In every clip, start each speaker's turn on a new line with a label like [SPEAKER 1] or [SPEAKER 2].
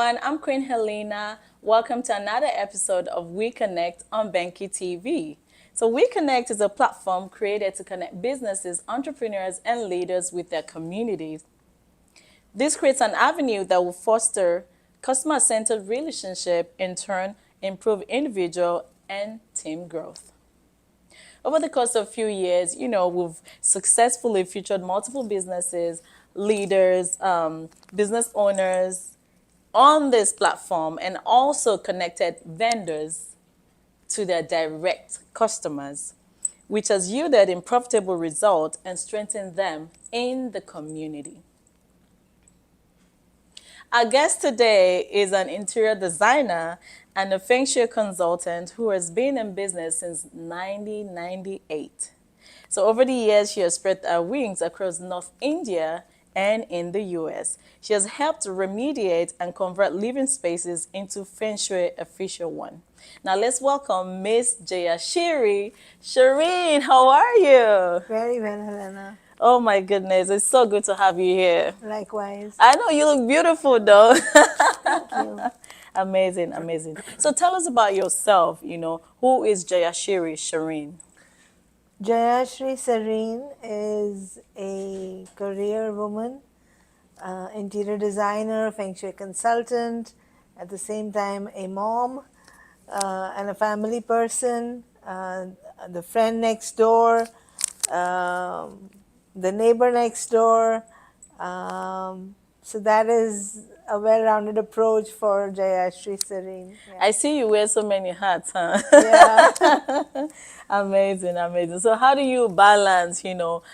[SPEAKER 1] everyone. I'm Queen Helena. Welcome to another episode of We Connect on Banky TV. So, We Connect is a platform created to connect businesses, entrepreneurs, and leaders with their communities. This creates an avenue that will foster customer-centered relationship, in turn, improve individual and team growth. Over the course of a few years, we've successfully featured multiple businesses, leaders, business owners on this platform, and also connected vendors to their direct customers, which has yielded in profitable results and strengthened them in the community. Our guest today is an interior designer and a feng shui consultant who has been in business since 1998. So over the years, she has spread her wings across North India and in the US. She has helped remediate and convert living spaces into feng shui-efficient one. Now let's welcome Miss Jayashri Sareen. How are you?
[SPEAKER 2] Very well, Helena.
[SPEAKER 1] Oh my goodness, it's so good to have you here.
[SPEAKER 2] Likewise.
[SPEAKER 1] I know you look beautiful though.
[SPEAKER 2] Thank you.
[SPEAKER 1] Amazing, amazing. So tell us about yourself, who is Jayashri Sareen?
[SPEAKER 2] Jayashri Sareen is a career woman, interior designer, feng shui consultant, at the same time a mom and a family person, the friend next door, the neighbor next door. So that is a well-rounded approach for Jayashri Sareen. Yeah.
[SPEAKER 1] I see you wear so many hats, huh?
[SPEAKER 2] Yeah.
[SPEAKER 1] Amazing, amazing. So how do you balance,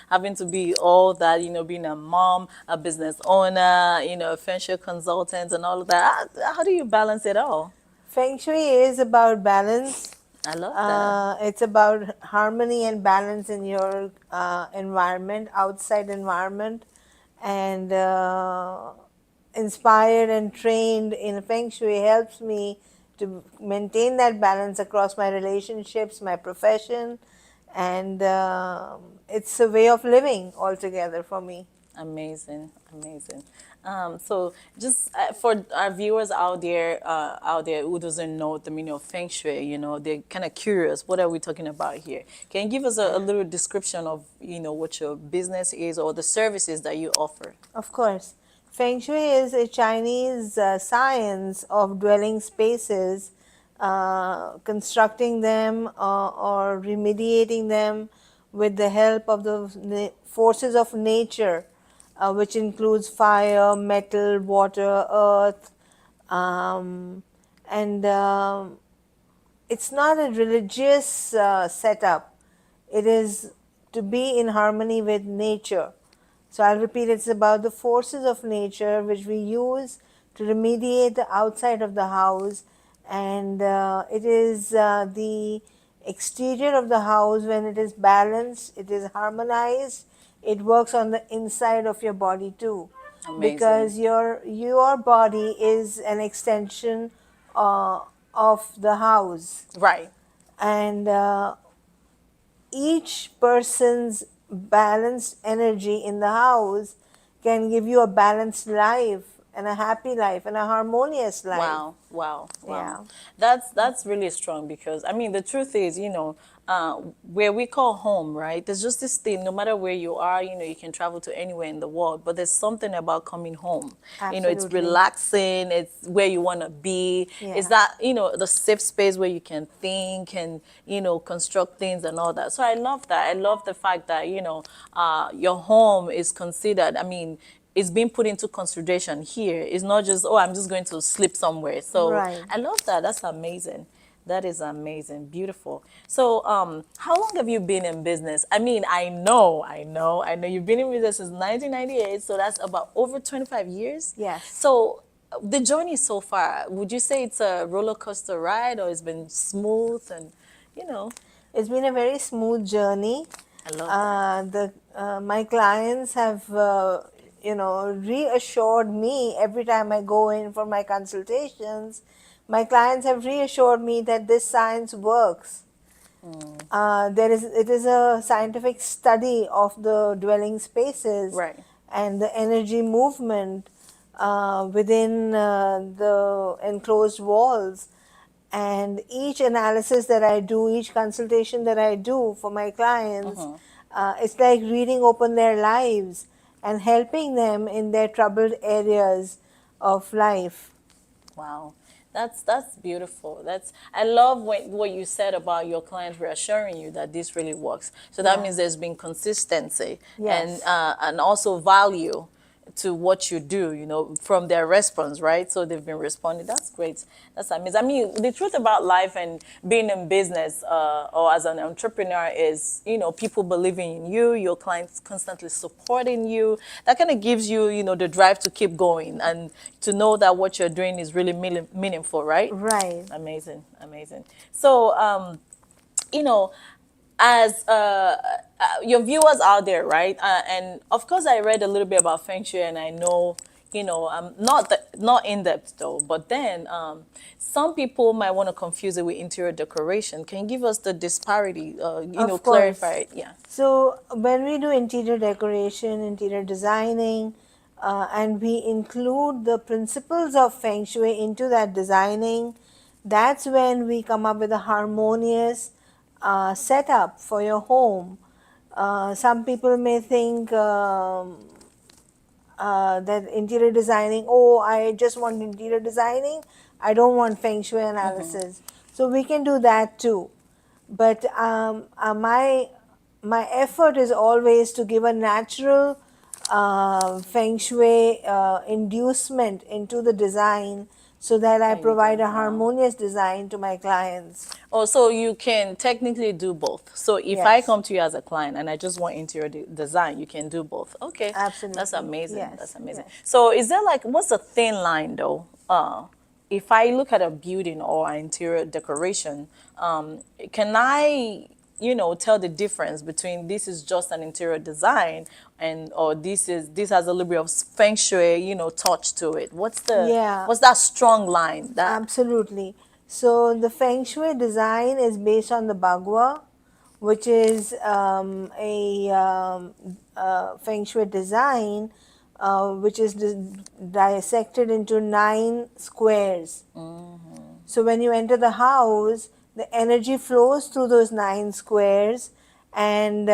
[SPEAKER 1] having to be all that, being a mom, a business owner, a feng shui consultant and all of that? How do you balance it all?
[SPEAKER 2] Feng Shui is about balance.
[SPEAKER 1] I love that.
[SPEAKER 2] It's about harmony and balance in your environment, outside environment, and inspired and trained in Feng Shui helps me to maintain that balance across my relationships, my profession, and it's a way of living altogether for me.
[SPEAKER 1] Amazing, amazing. So just for our viewers out there who doesn't know the meaning of feng shui, they're kind of curious. What are we talking about here? Can you give us a little description of, what your business is or the services that you offer?
[SPEAKER 2] Of course. Feng Shui is a Chinese science of dwelling spaces, constructing them or remediating them with the help of the forces of nature, which includes fire, metal, water, earth, and it's not a religious setup. It is to be in harmony with nature. So I'll repeat, it's about the forces of nature which we use to remediate the outside of the house, and it is the exterior of the house. When it is balanced, it is harmonized, it works on the inside of your body too.
[SPEAKER 1] Amazing.
[SPEAKER 2] Because your body is an extension of the house.
[SPEAKER 1] Right.
[SPEAKER 2] And each person's balanced energy in the house can give you a balanced life and a happy life and a harmonious life.
[SPEAKER 1] Wow, wow, wow.
[SPEAKER 2] Yeah.
[SPEAKER 1] That's really strong because, the truth is, where we call home, right? There's just this thing, no matter where you are, you can travel to anywhere in the world, but there's something about coming home.
[SPEAKER 2] Absolutely.
[SPEAKER 1] It's relaxing, it's where you want to be.
[SPEAKER 2] Yeah.
[SPEAKER 1] It's that, the safe space where you can think and, construct things and all that. So I love that. I love the fact that, your home is considered, it's being put into consideration here. It's not just, oh, I'm just going to sleep somewhere. So
[SPEAKER 2] right.
[SPEAKER 1] I love that. That's amazing. That is amazing. Beautiful. So how long have you been in business? I know you've been in business since 1998. So that's about over 25 years.
[SPEAKER 2] Yes.
[SPEAKER 1] So the journey so far, would you say it's a roller coaster ride or it's been smooth and,
[SPEAKER 2] It's been a very smooth journey.
[SPEAKER 1] I love that.
[SPEAKER 2] My clients have reassured me every time I go in for my consultations. My clients have reassured me that this science works. It is a scientific study of the dwelling spaces,
[SPEAKER 1] Right.
[SPEAKER 2] and the energy movement within the enclosed walls. And each analysis that I do, each consultation that I do for my clients, it's like reading open their lives and helping them in their troubled areas of life.
[SPEAKER 1] Wow, that's beautiful. That's I love what you said about your clients reassuring you that this really works. So that
[SPEAKER 2] Yeah.
[SPEAKER 1] means there's been consistency
[SPEAKER 2] Yes.
[SPEAKER 1] and also value to what you do, you know, from their response, right? So they've been responding. That's great. That's amazing. I mean, the truth about life and being in business or as an entrepreneur is, you know, people believing in you, your clients constantly supporting you. That kind of gives you, you know, the drive to keep going and to know that what you're doing is really meaningful, right?
[SPEAKER 2] Right.
[SPEAKER 1] Amazing, amazing. So, you know, as your viewers out there, right? And of course, I read a little bit about feng shui, and I know, you know, not in depth though. But then, some people might want to confuse it with interior decoration. Can you give us the disparity? You know,
[SPEAKER 2] Of course.
[SPEAKER 1] clarify it. Yeah.
[SPEAKER 2] So when we do interior decoration, interior designing, and we include the principles of feng shui into that designing, that's when we come up with a harmonious setup for your home. Some people may think that interior designing, oh, I just want interior designing, I don't want feng shui analysis. So we can do that too. But my effort is always to give a natural feng shui inducement into the design so that I
[SPEAKER 1] There you
[SPEAKER 2] provide
[SPEAKER 1] go.
[SPEAKER 2] a
[SPEAKER 1] Wow.
[SPEAKER 2] harmonious design to my clients.
[SPEAKER 1] Oh, so you can technically do both. So if I
[SPEAKER 2] Yes,
[SPEAKER 1] come to you as a client and I just want interior design, you can do both. Okay, that's
[SPEAKER 2] absolutely.
[SPEAKER 1] amazing. That's
[SPEAKER 2] Yes,
[SPEAKER 1] amazing.
[SPEAKER 2] yes.
[SPEAKER 1] So is there like what's the thin line though? If I look at a building or an interior decoration, can I, you know, tell the difference between this is just an interior design and or this has a little bit of feng shui, you know, touch to it?
[SPEAKER 2] Yeah,
[SPEAKER 1] What's that strong line that?
[SPEAKER 2] absolutely. So the feng shui design is based on the bagua, which is a feng shui design which is dissected into 9 squares. So when you enter the house, the energy flows through those 9 squares, and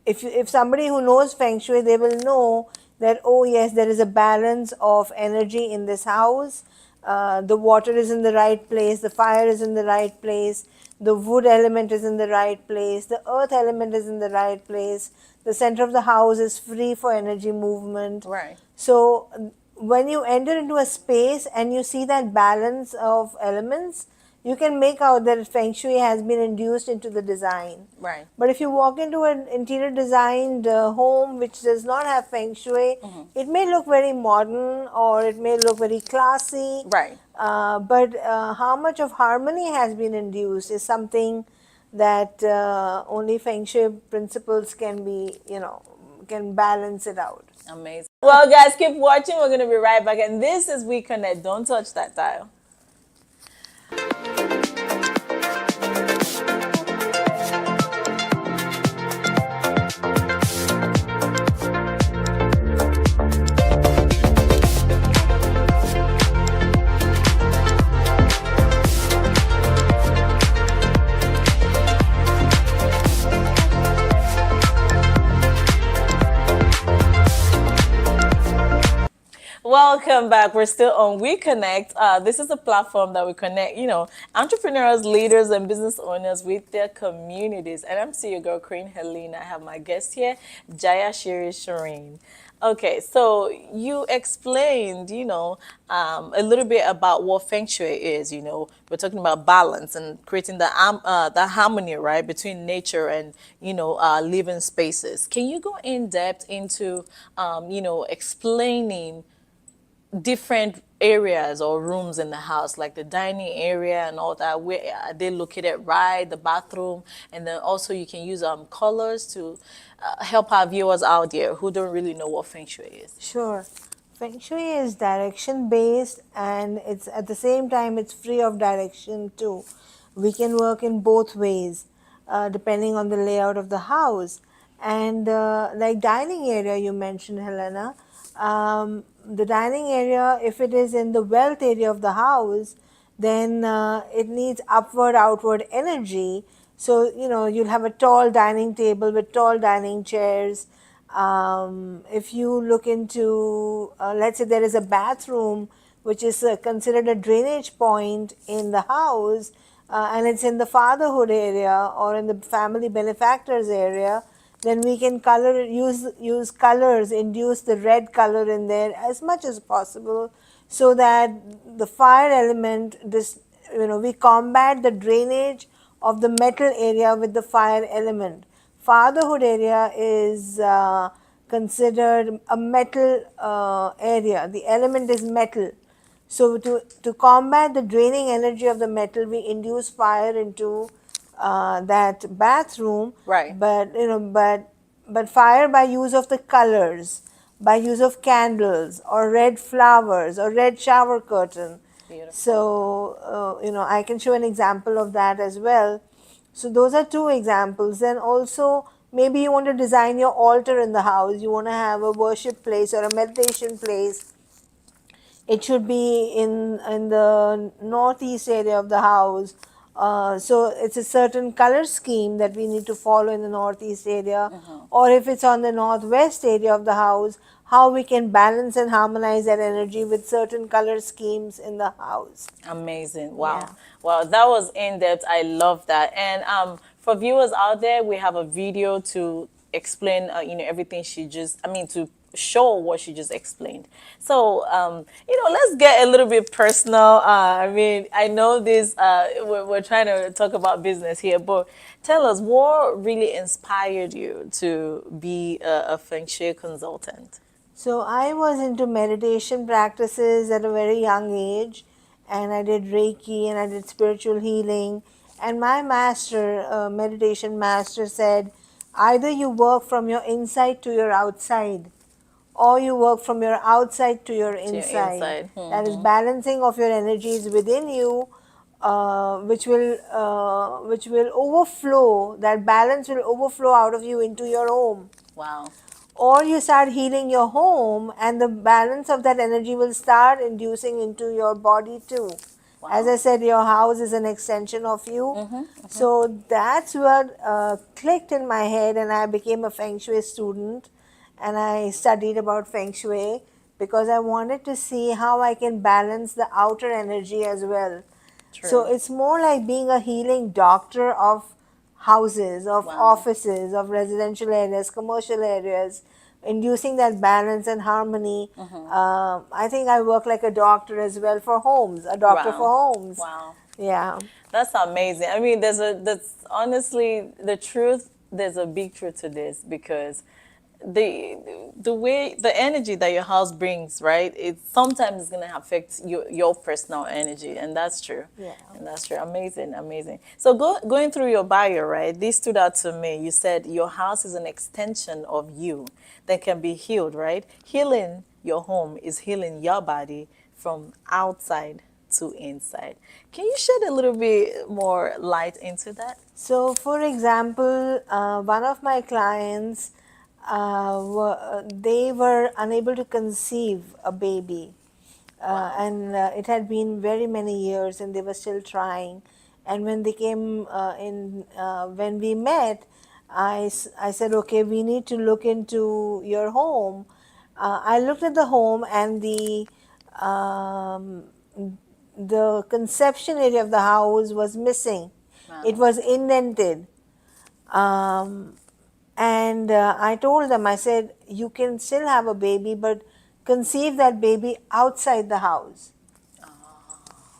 [SPEAKER 2] if somebody who knows feng shui, they will know that, oh yes, there is a balance of energy in this house. The water is in the right place, the fire is in the right place, the wood element is in the right place, the earth element is in the right place, the center of the house is free for energy movement.
[SPEAKER 1] Right.
[SPEAKER 2] So when you enter into a space and you see that balance of elements, you can make out that feng shui has been induced into the design.
[SPEAKER 1] Right.
[SPEAKER 2] But if you walk into an interior designed home which does not have feng shui, it may look very modern or it may look very classy.
[SPEAKER 1] Right.
[SPEAKER 2] But how much of harmony has been induced is something that only feng shui principles can be, can balance it out.
[SPEAKER 1] Amazing. Well, guys, keep watching. We're going to be right back. And this is We Connect. Don't touch that dial. Welcome back. We're still on We Connect. This is a platform that we connect, you know, entrepreneurs, leaders, and business owners with their communities. And I'm your girl, Queen Helene. I have my guest here, Jayashri Sareen. Okay, so you explained, you know, a little bit about what feng shui is. You know, we're talking about balance and creating the harmony, right, between nature and living spaces. Can you go in depth into, explaining different areas or rooms in the house, like the dining area and all that? Where are they located? Right, the bathroom, and then also you can use colors to help our viewers out there who don't really know what feng shui is.
[SPEAKER 2] Sure. Feng Shui is direction based, and it's at the same time it's free of direction too. We can work in both ways depending on the layout of the house. And like dining area you mentioned, Helena, the dining area, if it is in the wealth area of the house, then it needs upward outward energy. So you'll have a tall dining table with tall dining chairs. If you look into, let's say there is a bathroom which is considered a drainage point in the house, and it's in the fatherhood area or in the family benefactors area, then we can use colors, induce the red color in there as much as possible, so that the fire element, we combat the drainage of the metal area with the fire element. Fatherhood area is considered a metal area. The element is metal. So to combat the draining energy of the metal, we induce fire into that bathroom.
[SPEAKER 1] Right.
[SPEAKER 2] But fire by use of the colors, by use of candles or red flowers or red shower curtain.
[SPEAKER 1] Beautiful.
[SPEAKER 2] So I can show an example of that as well. So those are two examples. Then also, maybe you want to design your altar in the house. You want to have a worship place or a meditation place. It should be in the northeast area of the house. So it's a certain color scheme that we need to follow in the northeast area. Or if it's on the northwest area of the house, how we can balance and harmonize that energy with certain color schemes in the house.
[SPEAKER 1] Amazing. Wow.
[SPEAKER 2] Yeah.
[SPEAKER 1] Wow, that was in depth. I love that. And for viewers out there, we have a video to explain, everything to show what she just explained. So, let's get a little bit personal. I know this, we're trying to talk about business here, but tell us what really inspired you to be a feng shui consultant?
[SPEAKER 2] So I was into meditation practices at a very young age, and I did Reiki and I did spiritual healing. And my master, meditation master, said either you work from your inside to your outside, or you work from your outside to your inside. That is balancing of your energies within you, which will overflow. That balance will overflow out of you into your home.
[SPEAKER 1] Wow.
[SPEAKER 2] Or you start healing your home, and the balance of that energy will start inducing into your body too.
[SPEAKER 1] Wow.
[SPEAKER 2] As I said, your house is an extension of you. So that's what clicked in my head, and I became a feng shui student, and I studied about feng shui because I wanted to see how I can balance the outer energy as well.
[SPEAKER 1] True.
[SPEAKER 2] So it's more like being a healing doctor of houses, of offices, of residential areas, commercial areas, inducing that balance and harmony. I think I work like a doctor as well for homes, a doctor for homes.
[SPEAKER 1] Wow.
[SPEAKER 2] Yeah.
[SPEAKER 1] That's amazing. That's honestly the truth. There's a big truth to this, because the way the energy that your house brings, right? It sometimes is gonna affect your personal energy, and that's true.
[SPEAKER 2] Yeah.
[SPEAKER 1] And that's true. Amazing, amazing. So going through your bio, right? This stood out to me. You said your house is an extension of you that can be healed, right? Healing your home is healing your body from outside to inside. Can you shed a little bit more light into that?
[SPEAKER 2] So, for example, one of my clients, they were unable to conceive a baby. And it had been very many years, and they were still trying. And when they came when we met, I said, okay, we need to look into your home. I looked at the home, and the conception area of the house was missing. It was indented. And I told them, I said, you can still have a baby, but conceive that baby outside the house.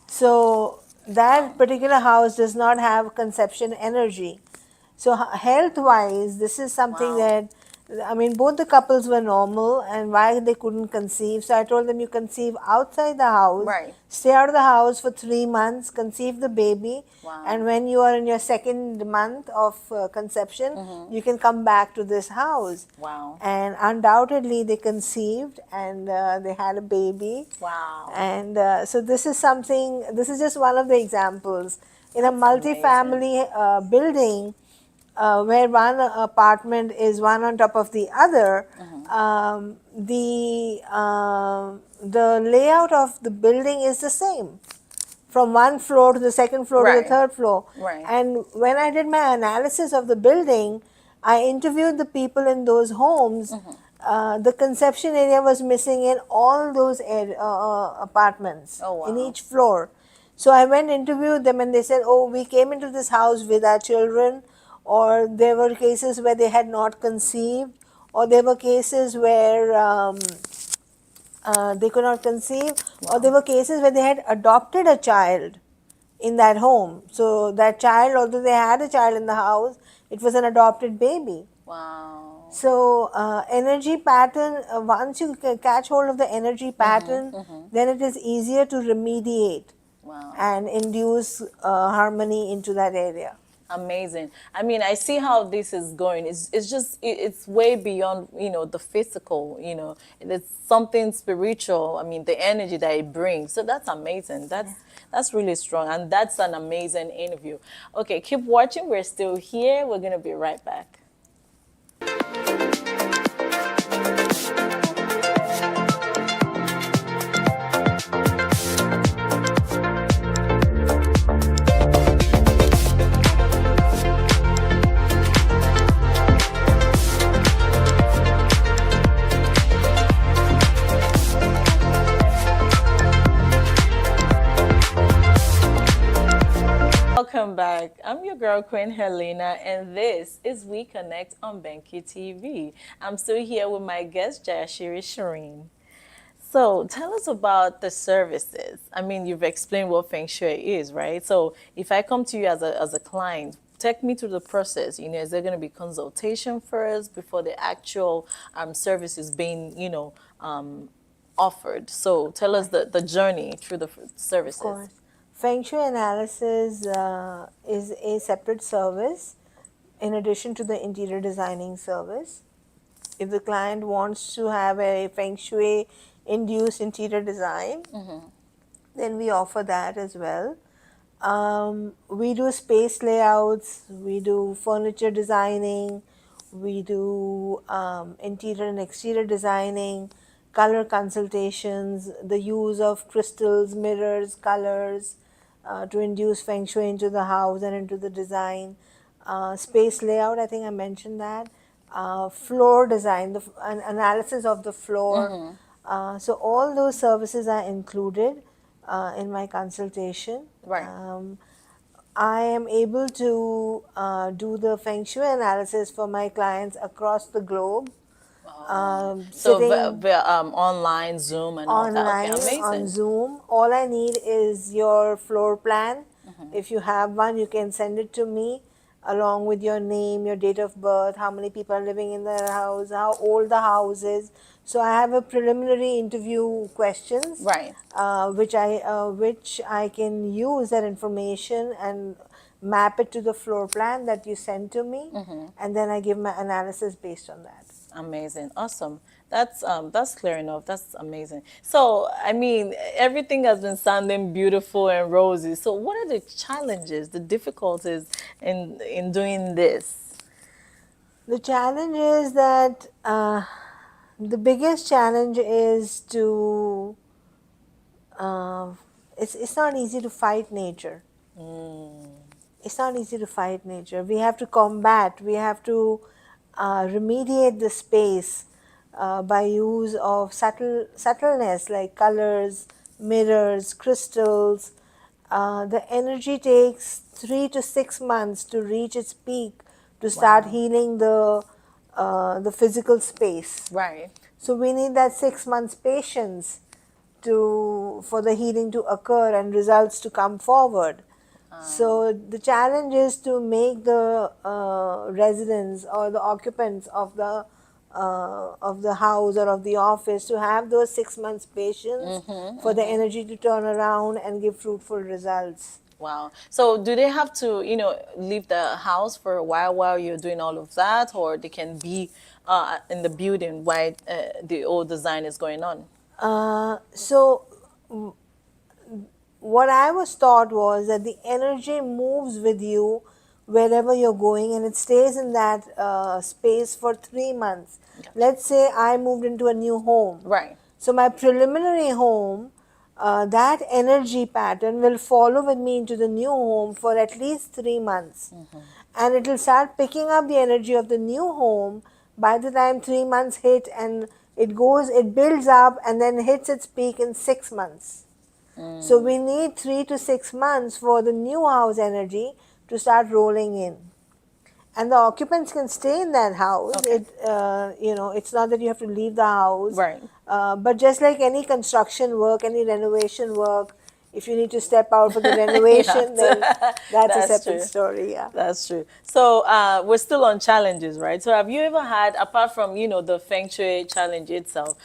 [SPEAKER 2] So that particular house does not have conception energy. So health wise, this is something that, both the couples were normal, and why they couldn't conceive. So I told them, you conceive outside the house, stay out of the house for 3 months, conceive the baby, and when you are in your second month of conception, you can come back to this house.
[SPEAKER 1] Wow.
[SPEAKER 2] And undoubtedly they conceived, and they had a baby.
[SPEAKER 1] Wow.
[SPEAKER 2] And so this is just one of the examples. In a multi-family building, where one apartment is one on top of the other, the layout of the building is the same from one floor to the second floor to the
[SPEAKER 1] Right.
[SPEAKER 2] third floor.
[SPEAKER 1] Right.
[SPEAKER 2] And when I did my analysis of the building, I interviewed the people in those homes. The conception area was missing in all those apartments,
[SPEAKER 1] Oh,
[SPEAKER 2] in
[SPEAKER 1] wow.
[SPEAKER 2] each floor. So I went interviewed them and they said, oh, we came into this house with our children, or there were cases where they had not conceived, or there were cases where they could not conceive, or there were cases where they had adopted a child in that home. So that child, although they had a child in the house, it was an adopted baby.
[SPEAKER 1] Wow.
[SPEAKER 2] So energy pattern, once you catch hold of the energy pattern, then it is easier to remediate
[SPEAKER 1] Wow.
[SPEAKER 2] and induce harmony into that area.
[SPEAKER 1] Amazing. I mean, I see how this is going. It's just it's way beyond, the physical, it's something spiritual. I mean, the energy that it brings. So that's amazing. That's really strong, and that's an amazing interview. Okay, keep watching. We're still here. We're going to be right back. Welcome back. I'm your girl, Queen Helena, and this is We Connect on Banky TV. I'm still here with my guest, Jayashri Sareen. So tell us about the services. I mean, you've explained what feng shui is, right? So if I come to you as a client, take me through the process. Is there going to be consultation first before the actual service is being, offered? So tell us the journey through the services.
[SPEAKER 2] Of course. Feng Shui analysis is a separate service in addition to the interior designing service. If the client wants to have a Feng Shui induced interior design, then we offer that as well. We do space layouts, we do furniture designing, we do interior and exterior designing, color consultations, the use of crystals, mirrors, colors to induce feng shui into the house and into the design. Space layout, I think I mentioned that. Floor design, an analysis of the floor. So all those services are included in my consultation.
[SPEAKER 1] Right.
[SPEAKER 2] I am able to do the feng shui analysis for my clients across the globe.
[SPEAKER 1] So
[SPEAKER 2] Sitting
[SPEAKER 1] online, Zoom, and all that. Okay,
[SPEAKER 2] online on
[SPEAKER 1] amazing.
[SPEAKER 2] Zoom. All I need is your floor plan. If you have one, you can send it to me along with your name, your date of birth, how many people are living in the house, how old the house is. So I have a preliminary interview questions,
[SPEAKER 1] Right.
[SPEAKER 2] which I can use that information and map it to the floor plan that you send to me, and then I give my analysis based on that.
[SPEAKER 1] Amazing. Awesome. That's clear enough. That's amazing. So, I mean, everything has been sounding beautiful and rosy. So, what are the challenges, the difficulties in doing this?
[SPEAKER 2] The challenge is that the biggest challenge is to it's not easy to fight nature. It's not easy to fight nature. We have to combat. We have to remediate the space by use of subtleness like colors, mirrors, crystals. The energy takes 3 to 6 months to reach its peak to start healing the physical space.
[SPEAKER 1] Right.
[SPEAKER 2] So we need that 6 months patience for the healing to occur and results to come forward. So the challenge is to make the residents or the occupants of the house or of the office to have those 6 months patience for the energy to turn around and give fruitful results.
[SPEAKER 1] Wow. So, do they have to, leave the house for a while you're doing all of that, or they can be in the building while the old design is going on?
[SPEAKER 2] So what I was taught was that the energy moves with you wherever you're going, and it stays in that space for 3 months.
[SPEAKER 1] Gotcha.
[SPEAKER 2] Let's say I moved into a new home.
[SPEAKER 1] Right.
[SPEAKER 2] So my preliminary home, that energy pattern will follow with me into the new home for at least 3 months. And it will start picking up the energy of the new home by the time 3 months hit, and it builds up and then hits its peak in 6 months. So we need 3 to 6 months for the new house energy to start rolling in, and the occupants can stay in that house.
[SPEAKER 1] Okay.
[SPEAKER 2] It's not that you have to leave the house.
[SPEAKER 1] Right.
[SPEAKER 2] But just like any construction work, any renovation work, if you need to step out for the renovation, then that's a
[SPEAKER 1] That's
[SPEAKER 2] separate
[SPEAKER 1] true.
[SPEAKER 2] story. Yeah.
[SPEAKER 1] That's true. So we're still on challenges, right? So have you ever had, apart from the feng shui challenge itself,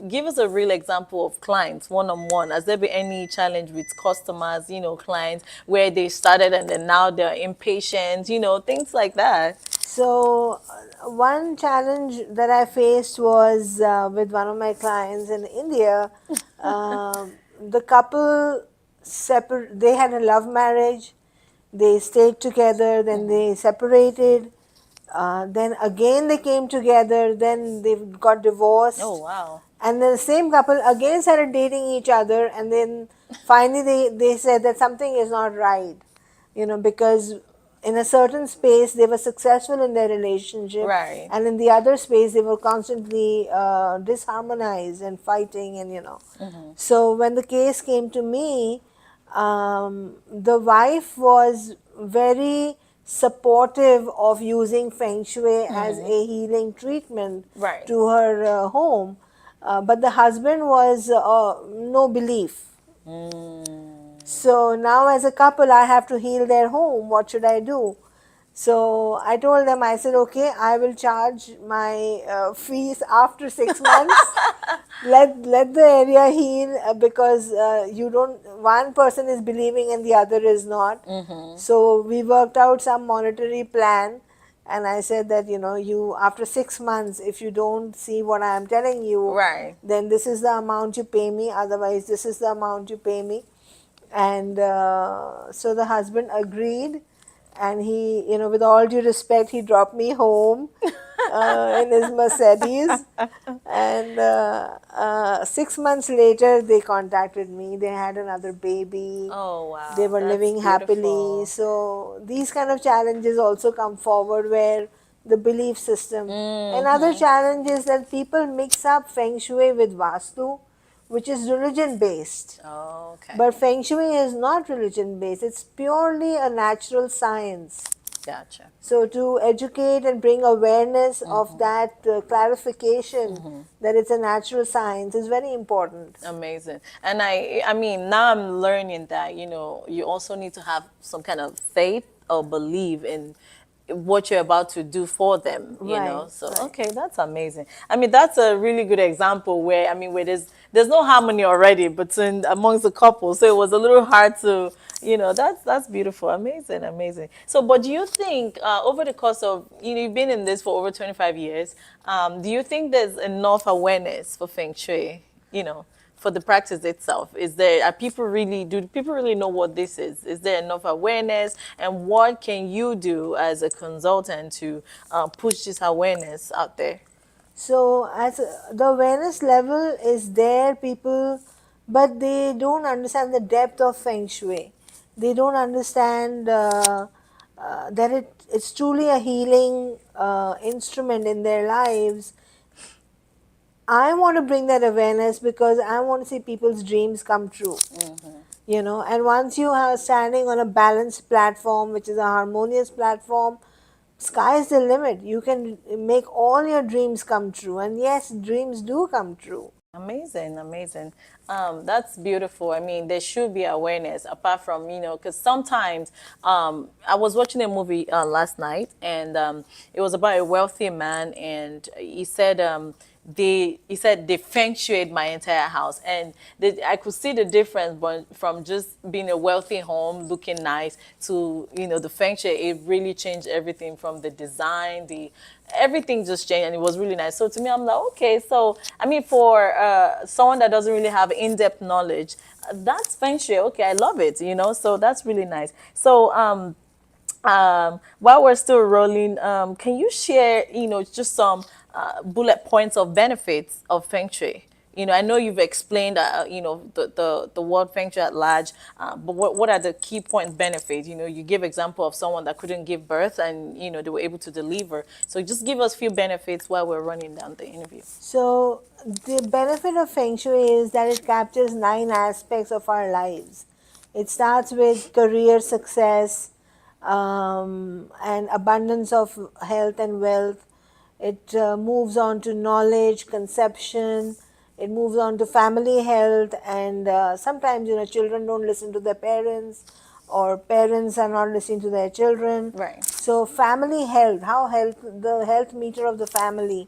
[SPEAKER 1] give us a real example of clients one on one. Has there been any challenge with customers, clients where they started and then now they're impatient, things like that?
[SPEAKER 2] So, one challenge that I faced was with one of my clients in India. The couple they had a love marriage, they stayed together, then they separated, then again they came together, then they got divorced.
[SPEAKER 1] Oh, wow.
[SPEAKER 2] And then the same couple again started dating each other, and then finally they said that something is not right, because in a certain space they were successful in their relationship,
[SPEAKER 1] Right.
[SPEAKER 2] and in the other space they were constantly disharmonized and fighting, and. So when the case came to me, the wife was very supportive of using feng shui as a healing treatment
[SPEAKER 1] Right.
[SPEAKER 2] to her home, but the husband was no belief. So now, as a couple, I have to heal their home. What should I do? So I told them, I said, okay, I will charge my fees after 6 months. Let the area heal, because you don't. One person is believing and the other is not. So we worked out some monetary plan, and I said that you after 6 months, if you don't see what I am telling you,
[SPEAKER 1] Right.
[SPEAKER 2] then this is the amount you pay me. Otherwise, this is the amount you pay me. And so the husband agreed, and he, with all due respect, he dropped me home in his Mercedes. And 6 months later, they contacted me. They had another baby.
[SPEAKER 1] Oh, wow.
[SPEAKER 2] They were
[SPEAKER 1] That's
[SPEAKER 2] living
[SPEAKER 1] beautiful.
[SPEAKER 2] happily. So these kind of challenges also come forward, where the belief system. Another challenge is that people mix up feng shui with vastu, which is religion based.
[SPEAKER 1] Oh, okay.
[SPEAKER 2] But feng shui is not religion based, it's purely a natural science.
[SPEAKER 1] Gotcha.
[SPEAKER 2] So, to educate and bring awareness of that clarification that it's a natural science is very important.
[SPEAKER 1] Amazing. And I mean, now I'm learning that, you also need to have some kind of faith or believe in what you're about to do for them,
[SPEAKER 2] Right,
[SPEAKER 1] So,
[SPEAKER 2] right.
[SPEAKER 1] okay, that's amazing. I mean, that's a really good example where, where there's no harmony already between amongst the couple. So it was a little hard to, that's beautiful. Amazing, amazing. So, but do you think over the course of, you've been in this for over 25 years, do you think there's enough awareness for Feng Shui, for the practice itself? Do people really know what this is? Is there enough awareness? And what can you do as a consultant to push this awareness out there?
[SPEAKER 2] So, the awareness level is there, people, but they don't understand the depth of feng shui. They don't understand that it's truly a healing instrument in their lives. I want to bring that awareness because I want to see people's dreams come true. And once you are standing on a balanced platform, which is a harmonious platform, sky's the limit. You can make all your dreams come true. And yes, dreams do come true.
[SPEAKER 1] Amazing, amazing. That's beautiful. I mean, there should be awareness apart from, because sometimes I was watching a movie last night, and it was about a wealthy man, and he said they feng shuied my entire house, and I could see the difference, but from just being a wealthy home looking nice to the feng shui, it really changed everything from the design, everything just changed, and it was really nice. So to me, I'm like, okay, so I mean, for someone that doesn't really have in-depth knowledge, that's feng shui. Okay, I love it. So that's really nice. So while we're still rolling, can you share, just some bullet points of benefits of feng shui? I know you've explained, the word feng shui at large, but what are the key point benefits? You give example of someone that couldn't give birth and, they were able to deliver. So just give us few benefits while we're running down the interview.
[SPEAKER 2] So, the benefit of Feng Shui is that it captures 9 aspects of our lives. It starts with career success and abundance of health and wealth. It moves on to knowledge, conception. It moves on to family health, and sometimes children don't listen to their parents, or parents are not listening to their children.
[SPEAKER 1] Right.
[SPEAKER 2] So family health, the health meter of the family,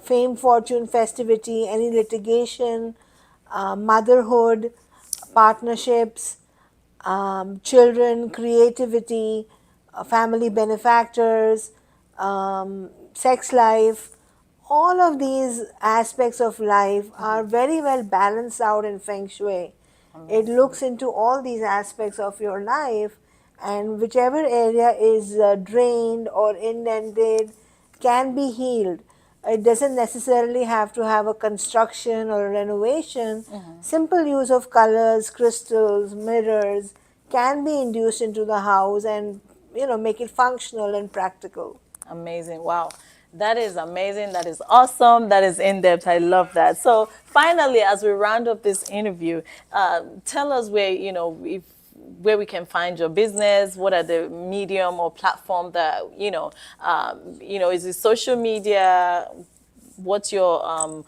[SPEAKER 2] fame, fortune, festivity, any litigation, motherhood, partnerships, children, creativity, family benefactors, sex life. All of these aspects of life are very well balanced out in Feng Shui. It looks into all these aspects of your life, and whichever area is drained or indented can be healed. It doesn't necessarily have to have a construction or a renovation. Simple use of colors, crystals, mirrors can be induced into the house and make it functional and practical.
[SPEAKER 1] Amazing. Wow. That is amazing. That is awesome. That is in depth. I love that. So finally, as we round up this interview, tell us where we can find your business. What are the medium or platform that is it social media? What's your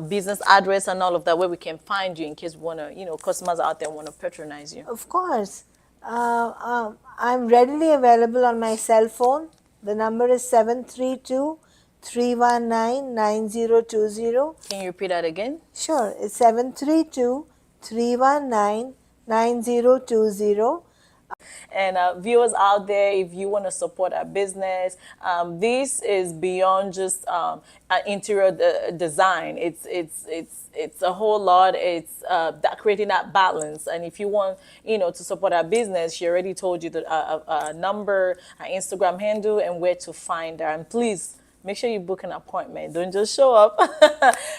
[SPEAKER 1] business address and all of that, where we can find you in case we want to, customers out there want to patronize you?
[SPEAKER 2] Of course. I'm readily available on my cell phone. The number is 732-319-9020.
[SPEAKER 1] Can you repeat that again?
[SPEAKER 2] Sure, it's 732-319-9020.
[SPEAKER 1] And viewers out there, if you want to support our business, this is beyond just interior design. It's a whole lot. It's that creating that balance. And if you want, to support our business, she already told you the number, our Instagram handle, and where to find her. And please, make sure you book an appointment. Don't just show up.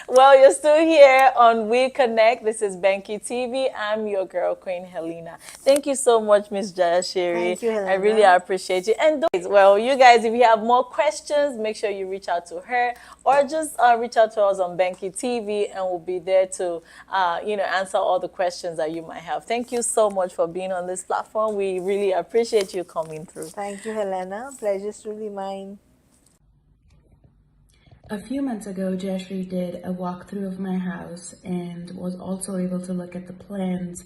[SPEAKER 1] Well, you're still here on We Connect. This is Banky TV. I'm your girl, Queen Helena. Thank you so much, Miss Jayashri.
[SPEAKER 2] Thank you, Helena.
[SPEAKER 1] I really appreciate you. And well, you guys, if you have more questions, make sure you reach out to her or just reach out to us on Banky TV, and we'll be there to, answer all the questions that you might have. Thank you so much for being on this platform. We really appreciate you coming through.
[SPEAKER 2] Thank you, Helena. Pleasure's truly mine.
[SPEAKER 3] A few months ago, Jayashri did a walkthrough of my house and was also able to look at the plans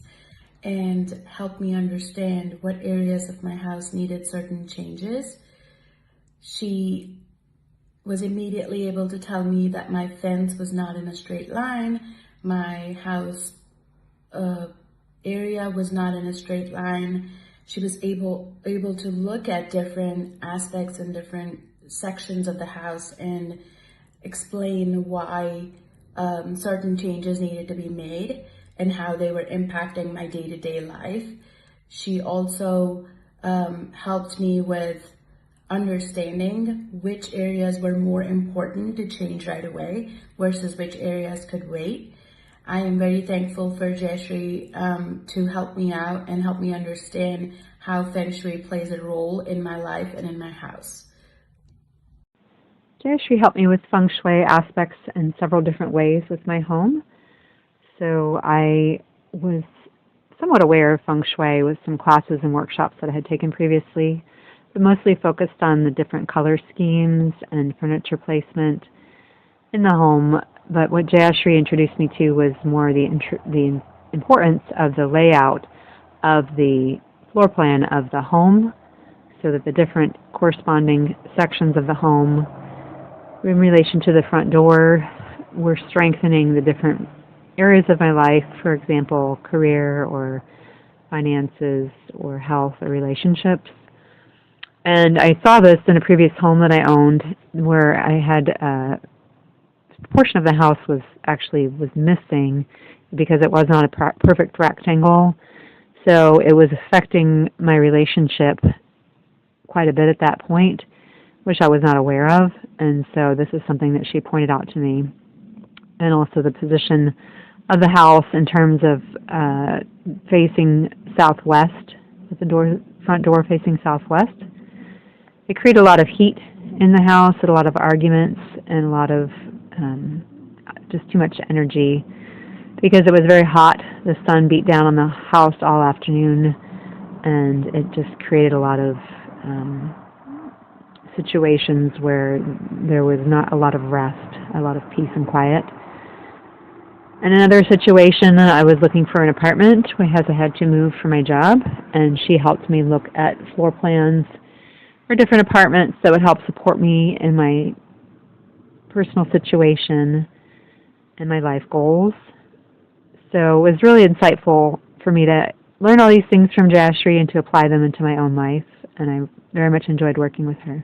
[SPEAKER 3] and help me understand what areas of my house needed certain changes. She was immediately able to tell me that my fence was not in a straight line, my house area was not in a straight line. She was able to look at different aspects and different sections of the house and explain why certain changes needed to be made and how they were impacting my day-to-day life. She also helped me with understanding which areas were more important to change right away versus which areas could wait. I am very thankful for Jayashri to help me out and help me understand how Feng Shui plays a role in my life and in my house.
[SPEAKER 4] Jayashri helped me with feng shui aspects in several different ways with my home. So I was somewhat aware of feng shui with some classes and workshops that I had taken previously, but mostly focused on the different color schemes and furniture placement in the home. But what Jayashri introduced me to was more the importance of the layout of the floor plan of the home, so that the different corresponding sections of the home in relation to the front door were strengthening the different areas of my life, for example, career or finances or health or relationships. And I saw this in a previous home that I owned where I had a portion of the house was missing because it was not a perfect rectangle. So it was affecting my relationship quite a bit at that point, which I was not aware of. And so this is something that she pointed out to me. And also the position of the house in terms of facing southwest, with the front door facing southwest. It created a lot of heat in the house, a lot of arguments, and a lot of just too much energy because it was very hot. The sun beat down on the house all afternoon, and it just created a lot of situations where there was not a lot of rest, a lot of peace and quiet. In another situation, I was looking for an apartment because I had to move for my job, and she helped me look at floor plans for different apartments that would help support me in my personal situation and my life goals. So it was really insightful for me to learn all these things from Jayashri and to apply them into my own life, and I very much enjoyed working with her.